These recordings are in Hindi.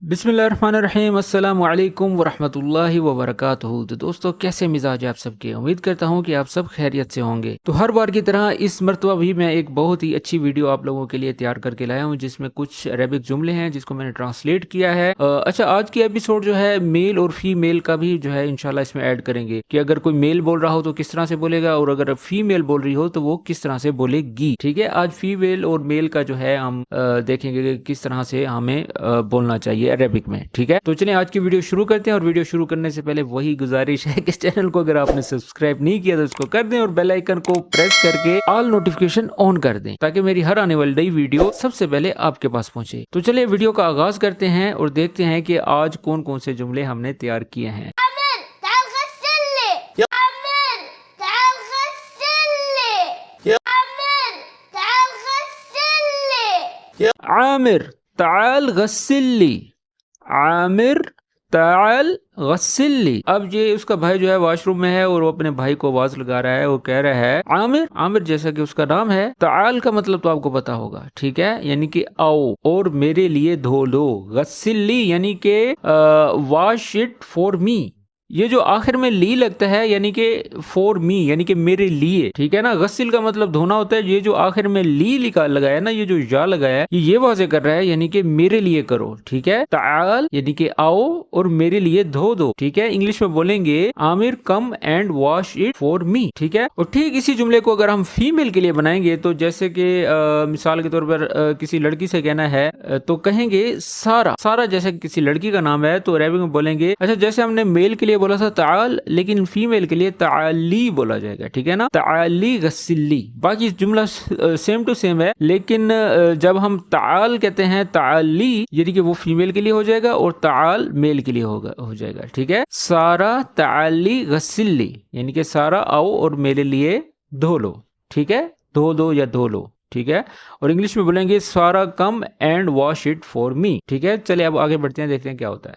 बिस्मिल्लाहिर्रहमानिर्रहीम अस्सलामु अलैकुम वरहमतुल्लाहि वबरकातुहू। तो दोस्तों, कैसे मिजाज है आप सबके? उम्मीद करता हूँ कि आप सब खैरियत से होंगे। तो हर बार की तरह इस मरतबा भी मैं एक बहुत ही अच्छी वीडियो आप लोगों के लिए तैयार करके लाया हूँ, जिसमें कुछ अरेबिक जुमले हैं जिसको मैंने ट्रांसलेट किया है। अच्छा, आज की एपिसोड जो है मेल और फीमेल का भी जो है इंशाल्लाह इसमें ऐड करेंगे कि अगर कोई मेल बोल रहा हो तो किस तरह से बोलेगा, और अगर फीमेल बोल रही हो तो वो किस तरह से बोलेगी। ठीक है, आज फीमेल और मेल का जो है हम देखेंगे कि किस तरह से हमें बोलना चाहिए अरेबिक में। ठीक है, तो चलिए आज की वीडियो शुरू करते हैं। और वीडियो शुरू करने से पहले वही गुजारिश है कि चैनल को अगर आपने सब्सक्राइब नहीं किया तो इसको कर दें और बेल आइकन को प्रेस करके ऑल नोटिफिकेशन ऑन कर दें, ताकि मेरी हर आने वाली नई वीडियो सबसे पहले आपके पास पहुंचे। तो चलिए वीडियो का आगाज करते हैं और देखते हैं कि आज कौन कौन से जुमले हमने तैयार किए हैं। आमिर ताल गस्सिल्ली, आमिर ताल गस्सिल्ली। अब ये उसका भाई जो है वॉशरूम में है और वो अपने भाई को आवाज लगा रहा है। वो कह रहा है आमिर, आमिर जैसा कि उसका नाम है। ताल का मतलब तो आपको पता होगा, ठीक है, यानी कि आओ और मेरे लिए धो लो। गस्सिल्ली यानी कि वॉश इट फॉर मी। ये जो आखिर में ली लगता है यानी कि फॉर मी, यानी कि मेरे लिए। ठीक है ना, गस्सिल का मतलब धोना होता है। ये जो आखिर में ली लिखा लगाया ना, ये जो या लगाया है, ये वाज़ेह कर रहा है यानी कि मेरे लिए करो। ठीक है, ताल यानी कि आओ और मेरे लिए धो दो। ठीक है, इंग्लिश में बोलेंगे Aamir come and wash it for me. ठीक है, और ठीक इसी जुमले को अगर हम फीमेल के लिए बनाएंगे तो जैसे कि मिसाल के तौर पर किसी लड़की से कहना है तो कहेंगे सारा। सारा जैसे किसी लड़की का नाम है तो अरबी में बोलेंगे, अच्छा जैसे हमने मेल के लिए बोला था ताल, लेकिन फीमेल के लिए ताली बोला जाएगा। ठीक है ना, ताली गस्सिल्ली। बाकी जुमला सेम टू सेम है, लेकिन जब हम ताल कहते हैं ताली यानी कि वो फीमेल के लिए हो जाएगा और ताल मेल के लिए हो जाएगा। ठीक है, सारा ताली गस्सिल्ली यानी कि सारा आओ और मेरे लिए धो लो। ठीक है, धो दो या धो लो। ठीक है, और इंग्लिश में बोलेंगे सारा come and wash it for me. ठीक है, चलिए अब आगे बढ़ते हैं, देखते हैं क्या होता है।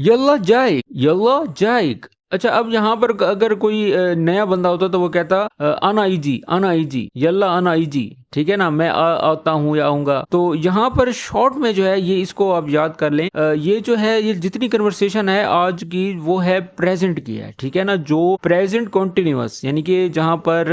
यल्ला जाइक, यल्ला जाइक। अच्छा, अब यहाँ पर अगर कोई नया बंदा होता तो वो कहता आना इजी, आना इजी, यल्ला आना इजी। ठीक है ना, मैं आता हूँ या आऊंगा। तो यहाँ पर शॉर्ट में जो है ये इसको आप याद कर लें। ये जो है ये जितनी कन्वर्सेशन है आज की वो है प्रेजेंट की है। ठीक है ना, जो प्रेजेंट कॉन्टिन्यूअस यानी कि जहाँ पर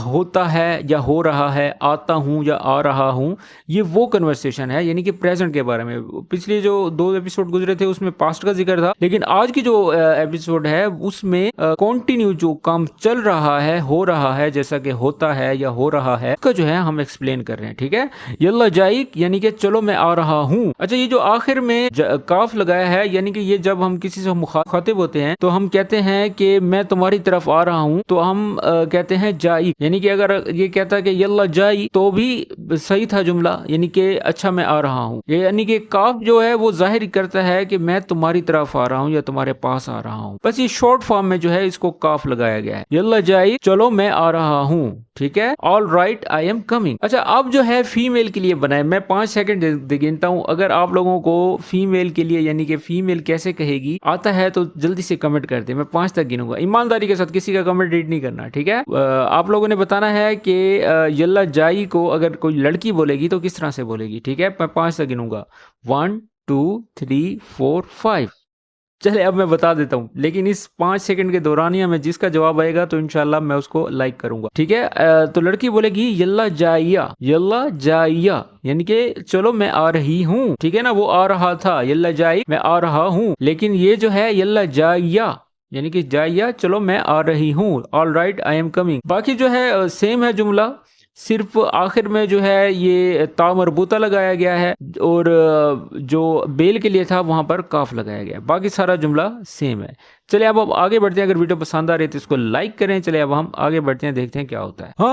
होता है या हो रहा है, आता हूँ या आ रहा हूँ, ये वो कन्वर्सेशन है यानी कि प्रेजेंट के बारे में। पिछले जो 2 एपिसोड गुजरे थे उसमें पास्ट का जिक्र था, लेकिन आज की जो एपिसोड है उसमें कंटिन्यू जो काम चल रहा है, हो रहा है, जैसा कि होता है या हो रहा है, उसका जो है हम एक्सप्लेन कर रहे हैं। ठीक है, यल्ला जाइक यानी कि चलो मैं आ रहा हूँ। अच्छा, ये जो आखिर में काफ लगाया है यानी कि ये जब हम किसी से मुखातिब होते हैं तो हम कहते हैं कि मैं तुम्हारी तरफ आ रहा हूँ, तो हम कहते हैं जाइक। यानी कि अगर ये कहता कि यल्ला जाई तो भी सही था जुमला, यानी कि अच्छा मैं आ रहा हूँ। यानी कि काफ जो है वो जाहिर करता है कि मैं तुम्हारी तरफ आ रहा हूँ या तुम्हारे पास आ रहा हूँ। बस ये शॉर्ट फॉर्म में जो है इसको काफ लगाया गया है। यल्ला जाई चलो मैं आ रहा हूँ। ठीक है, all right I am coming. अच्छा, अब जो है फीमेल के लिए बनाए, मैं 5 सेकंड गिनता हूँ। अगर आप लोगों को फीमेल के लिए यानी कि फीमेल कैसे कहेगी आता है तो जल्दी से कमेंट कर दे। मैं 5 तक गिनूंगा, ईमानदारी के साथ, किसी का कमेंट रीड नहीं करना। ठीक है, आप लोगों ने बताना है कि यल्ला जाई को अगर कोई लड़की बोलेगी तो किस तरह से बोलेगी। ठीक है, मैं 5 तक गिनूंगा, 1 2 3 4 5। चले अब मैं बता देता हूँ, लेकिन इस 5 सेकंड के दौरानिया में जिसका जवाब आएगा तो इंशाल्लाह मैं उसको लाइक करूंगा। ठीक है, तो लड़की बोलेगी यल्ला जाइया, यल्ला जाइया यानी कि चलो मैं आ रही हूँ। ठीक है ना, वो आ रहा था, यल्ला जाई मैं आ रहा हूँ, लेकिन ये जो है यल्ला जाइया यानी कि जाइया चलो मैं आ रही हूँ, all right I am coming. बाकी जो है सेम है जुमला, सिर्फ आखिर में जो है ये ता मरबूता लगाया गया है और जो बेल के लिए था वहां पर काफ लगाया गया है। बाकी सारा जुमला सेम है। चलिए अब आगे बढ़ते हैं। अगर वीडियो पसंद आ रही है तो इसको लाइक करें। चलिए अब हम आगे बढ़ते हैं, देखते हैं क्या होता है। हाँ,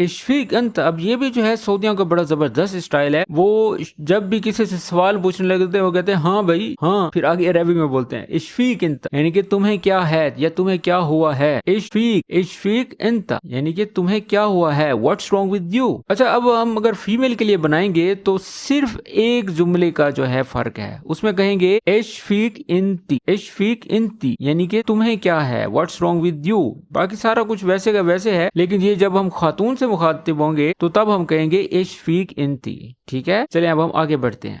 इश्फीक अंत। अब ये भी जो है सऊदियों का बड़ा जबरदस्त स्टाइल है। वो जब भी किसी से सवाल पूछने लगते हैं वो कहते हैं हाँ भाई हाँ, फिर आगे अरबी में बोलते हैं इश्फीक अंत, यानी कि तुम्हें क्या है या तुम्हें क्या हुआ है। इश्फीक इश्फीक अंत यानी कि तुम्हें क्या हुआ है, व्हाट्स रॉन्ग विद यू। अच्छा अब हम अगर फीमेल के लिए बनाएंगे तो सिर्फ एक जुमले का जो है फर्क है, उसमें कहेंगे इश्फीक इंती, इश्फीक इंती यानी कि तुम्हें क्या है, व्हाट्स रॉन्ग विद यू। बाकी सारा कुछ वैसे का वैसे है, लेकिन ये जब हम खातून से मुखातिब होंगे तो तब हम कहेंगे इश्फीक इंती। ठीक है, चलिए अब हम आगे बढ़ते हैं।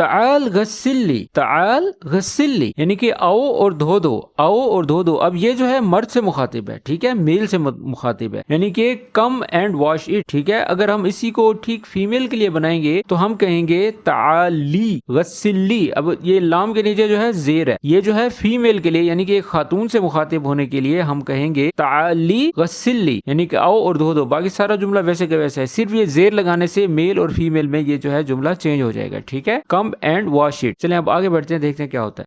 ताल गस्सिल्ली, ताल गस्सिल्ली यानी कि आओ और धो दो, आओ और धो दो। अब ये जो है मर्द से मुखातिब है, ठीक है, मेल से मुखातिब है, यानी कि कम एंड वॉश इट। ठीक है, अगर हम इसी को ठीक फीमेल के लिए बनाएंगे तो हम कहेंगे ताली गस्सिल्ली। अब ये लाम के नीचे जो है जेर है, ये जो है फीमेल के लिए यानी कि एक खातून से मुखातिब होने के लिए हम कहेंगे ताली गस्सिल्ली यानी कि आओ और धो दो। बाकी सारा जुमला वैसे का वैसा है, सिर्फ ये जेर लगाने से मेल और फीमेल में ये जो है जुमला चेंज हो जाएगा। ठीक है, कम एंड वॉश इट। चलें अब आगे बढ़ते हैं, देखते हैं क्या होता है।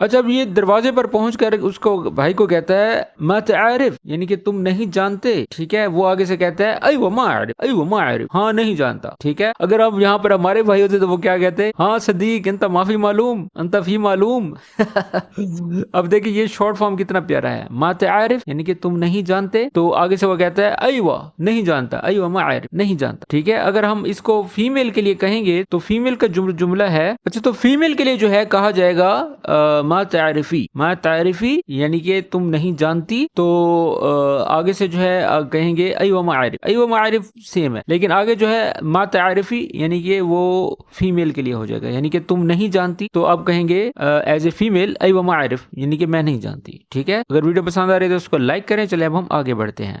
अच्छा अब ये दरवाजे पर पहुंचकर उसको भाई को कहता है मा तारिफ यानी कि तुम नहीं जानते। ठीक है, वो आगे से कहता है अय्वा मा आरिफ, अय्वा मा आरिफ, हाँ नहीं जानता। ठीक है, अगर अब यहाँ पर हमारे भाई होते तो वो क्या कहते, हाँ सदीक अंता माफी मालूम, अंता फी मालूम। अब देखिए ये शॉर्ट फॉर्म कितना प्यारा है, मा तारिफ यानी कि तुम नहीं जानते, तो आगे से वो कहता है अय्वा नहीं जानता, अय्वा मा आरिफ नहीं जानता। ठीक है, अगर हम इसको फीमेल के लिए कहेंगे तो फीमेल का जुमला है। अच्छा तो फीमेल के लिए जो है कहा जाएगा मा तारिफी, मा तारिफी यानी कि तुम नहीं जानती, तो आगे से जो है कहेंगे अय्वा मा आरिफ, अय्वा मा आरिफ सेम है, लेकिन आगे जो है मा तारिफी यानी कि वो फीमेल के लिए हो जाएगा, यानी कि तुम नहीं जानती, तो अब कहेंगे एज ए फीमेल अय्वा मा आरिफ यानी कि मैं नहीं जानती। ठीक है, अगर वीडियो पसंद आ रही है तो उसको लाइक करें। चले अब हम आगे बढ़ते हैं।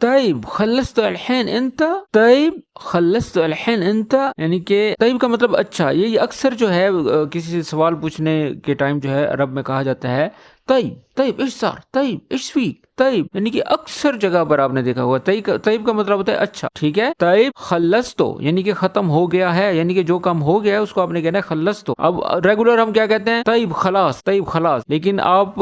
तैब खल्लस्त अलहैन इंता, तैब खल्लस्त अलहैन इंता यानी कि तैब का मतलब अच्छा। ये अक्सर जो है किसी से सवाल पूछने के टाइम जो है अरब में कहा जाता है तैब, तैब इश्सार, तैब इश्फीक, तैब यानी कि अक्सर जगह पर आपने देखा होगा तैब का मतलब होता है अच्छा। ठीक है, तैब खल्लस्तो यानी कि खत्म हो गया है, यानी कि जो काम हो गया है उसको आपने कहना है खल्लस्तो। अब रेगुलर हम क्या कहते हैं तैब खलास, तैब खलास, लेकिन आप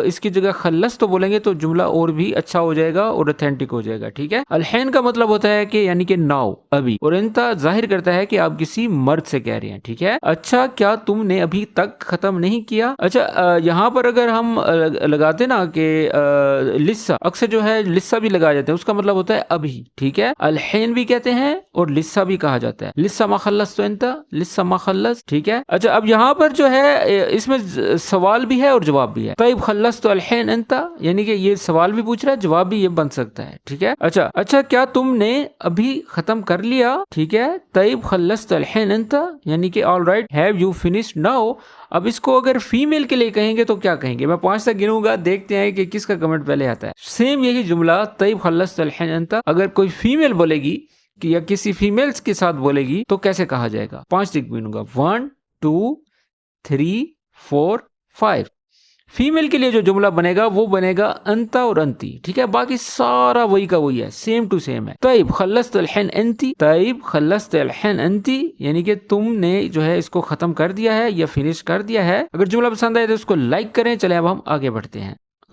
इसकी जगह खल्लस्तो बोलेंगे तो जुमला और भी अच्छा हो जाएगा और ऑथेंटिक हो जाएगा। ठीक है, अलहैन का मतलब होता है कि यानी कि नाउ अभी, और इंता जाहिर करता है कि आप किसी मर्द से कह रहे हैं। ठीक है, अच्छा क्या तुमने अभी तक खत्म नहीं किया। अच्छा यहाँ पर अगर हम लगाते ना कि लिस्सा, अक्सर जो है लिस्सा भी लगाया जाता है, उसका मतलब होता है अभी। ठीक है, अलहैन भी कहते हैं और लिस्सा भी कहा जाता है, लिस्सा मा खल्लस तो इंता, लिस्सा मा खल्लस। ठीक है, अच्छा अब यहाँ पर जो है इसमें सवाल भी है और जवाब भी है। तैब खल्लस तो अलहैन इंता यानी कि ये सवाल भी पूछ रहा है, जवाब भी ये बन सकता है। ठीक है, अच्छा क्या तुमने अभी खत्म कर लिया। ठीक है, तैब खल्लस तो अलहैन इंता यानी कि all right, have you finished now. अब इसको अगर फीमेल के लिए कहेंगे तो क्या कहेंगे, मैं 5 तक गिनूंगा, देखते हैं कि किसका कमेंट पहले आता है। सेम यही जुमला तैब खल्लस तो अलहैन इंता अगर कोई फीमेल बोलेगी कि या किसी फीमेल्स के साथ बोलेगी तो कैसे कहा जाएगा। 5 तक गिनूंगा, 1 2 3 4 5। फीमेल के लिए जो जुमला बनेगा वो बनेगा अंता और अंती। ठीक है, बाकी सारा वही का वही है, सेम टू सेम है। तैब खल्लस्त अलहैन अंती, तैब खल्लस्त अलहैन अंती यानी कि तुमने जो है इसको खत्म कर दिया है या फिनिश कर दिया है। अगर जुमला पसंद आए तो उसको लाइक करें। चले अब हम आगे बढ़ते हैं।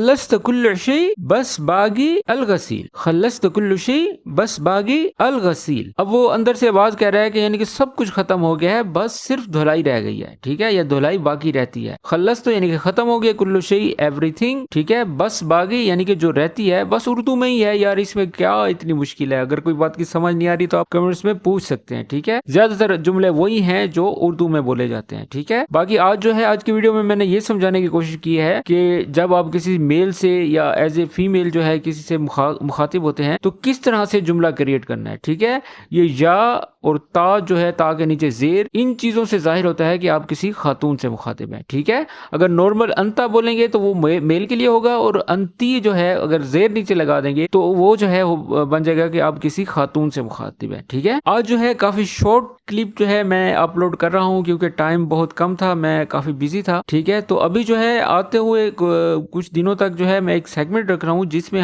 खल्लस्त कुल्लु शै बस बागी अलगसील, खल्लस्त कुल्लु शै बस बागी अलगसील। अब वो अंदर से आवाज कह रहा है कि यानी कि सब कुछ खत्म हो गया है, बस सिर्फ धुलाई रह गई है। ठीक है, या धुलाई बाकी रहती है। खल्लस्त तो यानी कि खत्म हो गया, कुल्लु शै एवरीथिंग। ठीक है, बस बागी यानी कि जो रहती है। बस उर्दू में ही है यार, इसमें क्या इतनी मुश्किल है। अगर कोई बात की समझ नहीं आ रही तो आप कमेंट्स में पूछ सकते हैं। ठीक है, ज्यादातर जुमले वही हैं जो उर्दू में बोले जाते हैं। ठीक है, बाकी आज जो है आज की वीडियो में मैंने ये समझाने की कोशिश की है कि जब आप किसी मेल से या एज ए फीमेल जो है किसी से मुखातिब होते हैं तो किस तरह से जुमला क्रिएट करना है। ठीक है, ये या और ता जो है, ता के नीचे जेर, इन चीजों से जाहिर होता है कि आप किसी खातून से मुखातिब हैं। ठीक है, अगर नॉर्मल अंता बोलेंगे तो वो मेल के लिए होगा, और अंती जो है अगर जेर नीचे लगा देंगे तो वो जो है वो बन जाएगा कि आप किसी खातून से मुखातिब हैं। ठीक है, आज जो है काफी शॉर्ट क्लिप जो है मैं अपलोड कर रहा हूँ क्योंकि टाइम बहुत कम था, मैं काफी बिजी था। ठीक है, तो अभी जो है आते हुए कुछ दिनों तक जो है मैं एक सेगमेंट रख रहा हूँ जिसमें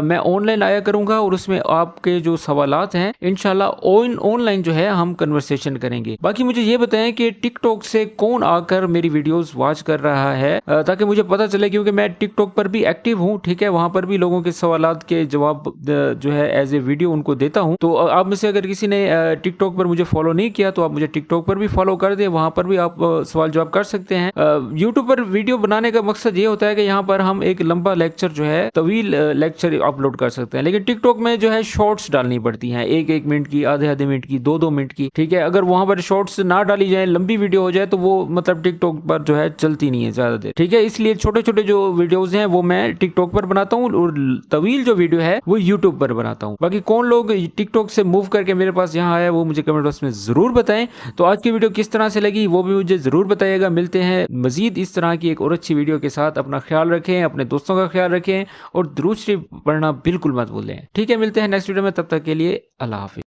मैं ऑनलाइन आया करूंगा और उसमें आपके जो सवालात हैं इंशाल्लाह ऑनलाइन जो है हम कन्वर्सेशन करेंगे। बाकी मुझे ये बताएं कि टिकटॉक से कौन आकर मेरी वीडियोस वॉच कर रहा है, ताकि मुझे पता चले, क्योंकि मैं टिकटॉक पर भी एक्टिव हूँ। ठीक है, वहां पर भी लोगों के सवालात के जवाब जो है एज ए वीडियो उनको देता हूँ। तो आप में से अगर किसी ने टिकटॉक पर मुझे फॉलो नहीं किया तो आप मुझे टिकटॉक पर भी फॉलो कर दें, वहां पर भी आप सवाल जवाब कर सकते हैं। यूट्यूब पर वीडियो बनाने का मकसद ये होता है कि यहाँ पर हम एक लंबा लेक्चर जो है, तवील लेक्चर अपलोड कर सकते हैं, लेकिन टिकटॉक में जो है शॉर्ट्स डालनी पड़ती हैं, 1-1 मिनट की, आधे मिनट की, 2-2 मिनट की। ठीक है, अगर वहां पर शॉर्ट्स ना डाली जाए, लंबी वीडियो हो जाए तो वो मतलब टिकटॉक पर जो है चलती नहीं है ज्यादा देर। ठीक है, इसलिए छोटे छोटे जो वीडियोज हैं वो मैं टिकटॉक पर बनाता हूँ और तवील जो वीडियो है वो यूट्यूब पर बनाता हूँ। बाकी कौन लोग टिकटॉक से मूव करके मेरे पास यहाँ आया वो मुझे कमेंट बॉक्स में जरूर बताएं। तो आज की वीडियो किस तरह से लगी वो भी मुझे जरूर बताइएगा। मिलते हैं मजीद इस तरह की एक और अच्छी वीडियो के साथ। अपना ख्याल रखें, अपने दोस्तों का ख्याल रखें और दुरूद शरीफ पढ़ना बिल्कुल मत भूलें। ठीक है, मिलते हैं नेक्स्ट वीडियो में, तब तक के लिए अल्लाह हाफिज।